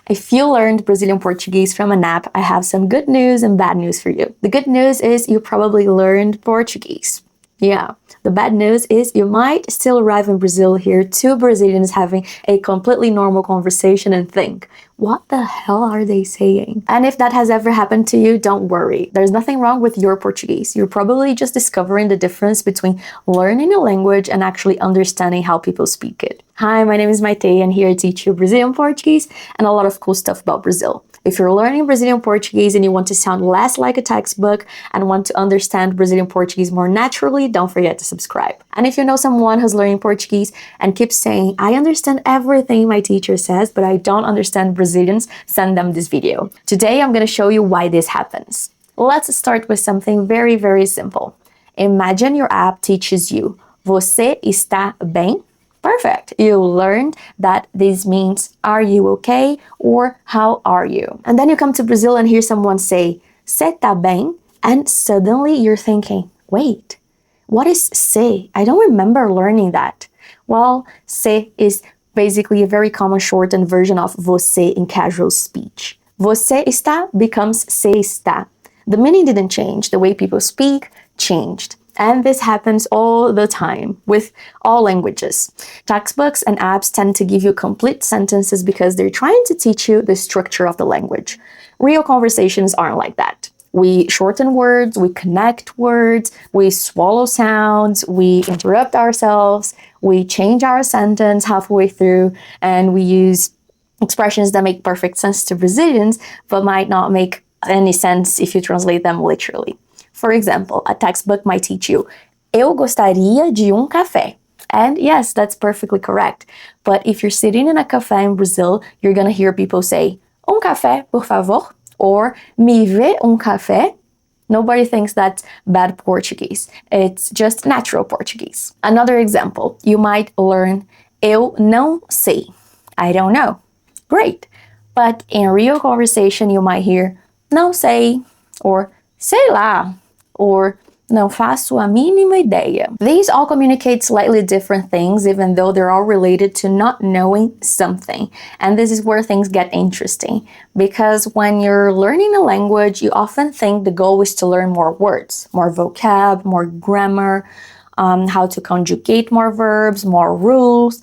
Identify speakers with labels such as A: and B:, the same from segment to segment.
A: If you learned Brazilian Portuguese from an app, I have some good news and bad news for you. The good news is you probably learned Portuguese. Yeah. The bad news is you might still arrive in Brazil here, two Brazilians having a completely normal conversation and think, what the hell are they saying? And if that has ever happened to you, don't worry. There's nothing wrong with your Portuguese. You're probably just discovering the difference between learning a language and actually understanding how people speak it. Hi, my name is Maite, and here I teach you Brazilian Portuguese and a lot of cool stuff about Brazil. If you're learning Brazilian Portuguese and you want to sound less like a textbook and want to understand Brazilian Portuguese more naturally, don't forget to subscribe. And if you know someone who's learning Portuguese and keeps saying, I understand everything my teacher says, but I don't understand Brazilians, send them this video. Today, I'm going to show you why this happens. Let's start with something very, very simple. Imagine your app teaches you, Você está bem? Perfect. You learned that this means, are you okay? Or how are you? And then you come to Brazil and hear someone say, Cê tá bem? And suddenly you're thinking, wait, what is cê? I don't remember learning that. Well, cê is basically a very common shortened version of você in casual speech. Você está becomes cê está. The meaning didn't change. The way people speak changed. And this happens all the time with all languages. Textbooks and apps tend to give you complete sentences because they're trying to teach you the structure of the language. Real conversations aren't like that. We shorten words, we connect words, we swallow sounds, we interrupt ourselves, we change our sentence halfway through, and we use expressions that make perfect sense to Brazilians, but might not make any sense if you translate them literally. For example, a textbook might teach you, Eu gostaria de café. And yes, that's perfectly correct. But if you're sitting in a café in Brazil, you're gonna hear people say, café, por favor? Or, me vê café? Nobody thinks that's bad Portuguese. It's just natural Portuguese. Another example, you might learn, Eu não sei. I don't know. Great. But in real conversation, you might hear, não sei, or sei lá, or não faço a mínima ideia. These all communicate slightly different things, even though they're all related to not knowing something. And this is where things get interesting, because when you're learning a language, you often think the goal is to learn more words, more vocab, more grammar, how to conjugate more verbs, more rules.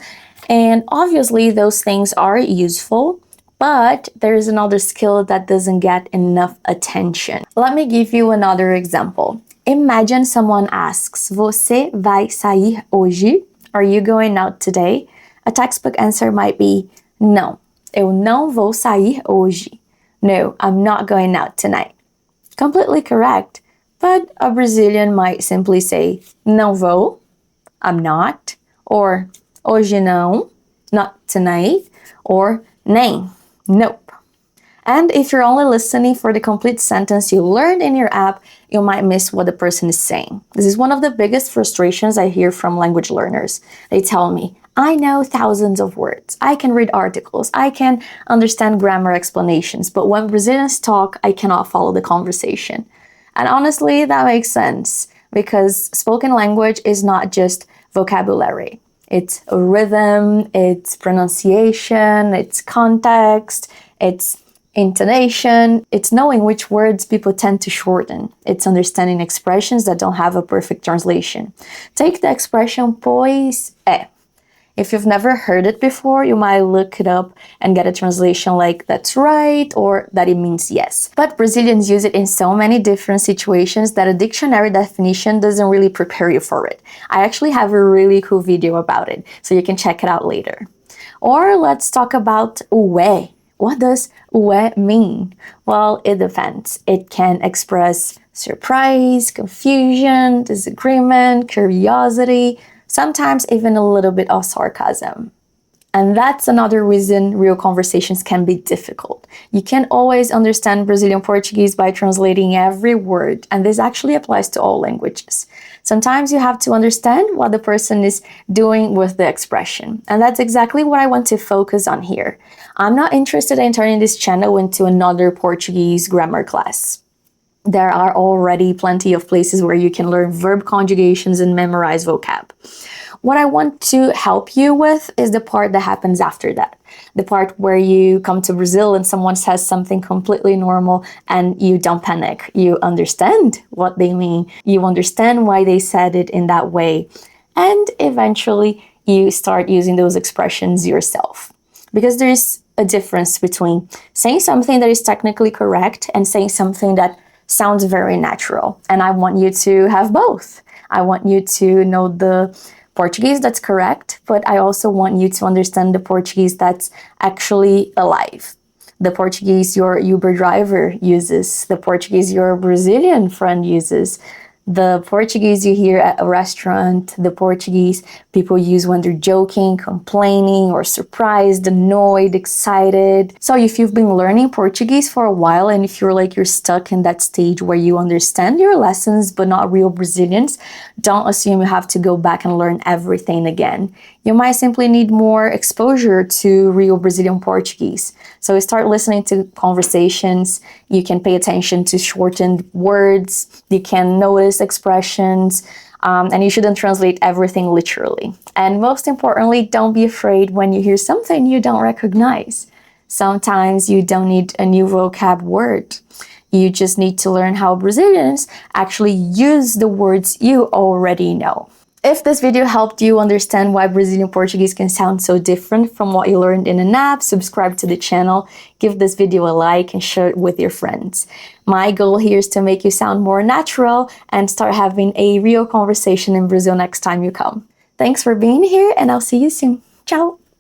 A: And obviously, those things are useful. But there's another skill that doesn't get enough attention. Let me give you another example. Imagine someone asks, Você vai sair hoje? Are you going out today? A textbook answer might be, Não, eu não vou sair hoje. No, I'm not going out tonight. Completely correct. But a Brazilian might simply say, Não vou, I'm not, or hoje não, not tonight, or nem. Nope. And if you're only listening for the complete sentence you learned in your app, you might miss what the person is saying. This is one of the biggest frustrations I hear from language learners. They tell me, I know thousands of words. I can read articles. I can understand grammar explanations. But when Brazilians talk, I cannot follow the conversation. And honestly, that makes sense because spoken language is not just vocabulary. It's a rhythm, it's pronunciation, it's context, it's intonation, it's knowing which words people tend to shorten. It's understanding expressions that don't have a perfect translation. Take the expression pois é. If you've never heard it before, you might look it up and get a translation like that's right or that it means yes. But Brazilians use it in so many different situations that a dictionary definition doesn't really prepare you for it. I actually have a really cool video about it, so you can check it out later. Or let's talk about ué. What does ué mean? Well, it depends. It can express surprise, confusion, disagreement, curiosity, sometimes even a little bit of sarcasm. And that's another reason real conversations can be difficult. You can't always understand Brazilian Portuguese by translating every word, and this actually applies to all languages. Sometimes you have to understand what the person is doing with the expression, and that's exactly what I want to focus on here. I'm not interested in turning this channel into another Portuguese grammar class. There are already plenty of places where you can learn verb conjugations and memorize vocab. What I want to help you with is the part that happens after that. The part where you come to Brazil and someone says something completely normal and you don't panic. You understand what they mean. You understand why they said it in that way. And eventually you start using those expressions yourself. Because there's a difference between saying something that is technically correct and saying something that sounds very natural. And I want you to have both. I want you to know the Portuguese that's correct, but I also want you to understand the Portuguese that's actually alive. The Portuguese your Uber driver uses, the Portuguese your Brazilian friend uses, the Portuguese you hear at a restaurant, the Portuguese people use when they're joking, complaining, or surprised, annoyed, excited. So if you've been learning Portuguese for a while and if you're stuck in that stage where you understand your lessons but not real Brazilians, don't assume you have to go back and learn everything again. You might simply need more exposure to real Brazilian Portuguese. So start listening to conversations. You can pay attention to shortened words. You can notice expressions. And you shouldn't translate everything literally. And most importantly, don't be afraid when you hear something you don't recognize. Sometimes you don't need a new vocab word. You just need to learn how Brazilians actually use the words you already know. If this video helped you understand why Brazilian Portuguese can sound so different from what you learned in an app, subscribe to the channel, give this video a like, and share it with your friends. My goal here is to make you sound more natural and start having a real conversation in Brazil next time you come. Thanks for being here, and I'll see you soon. Ciao!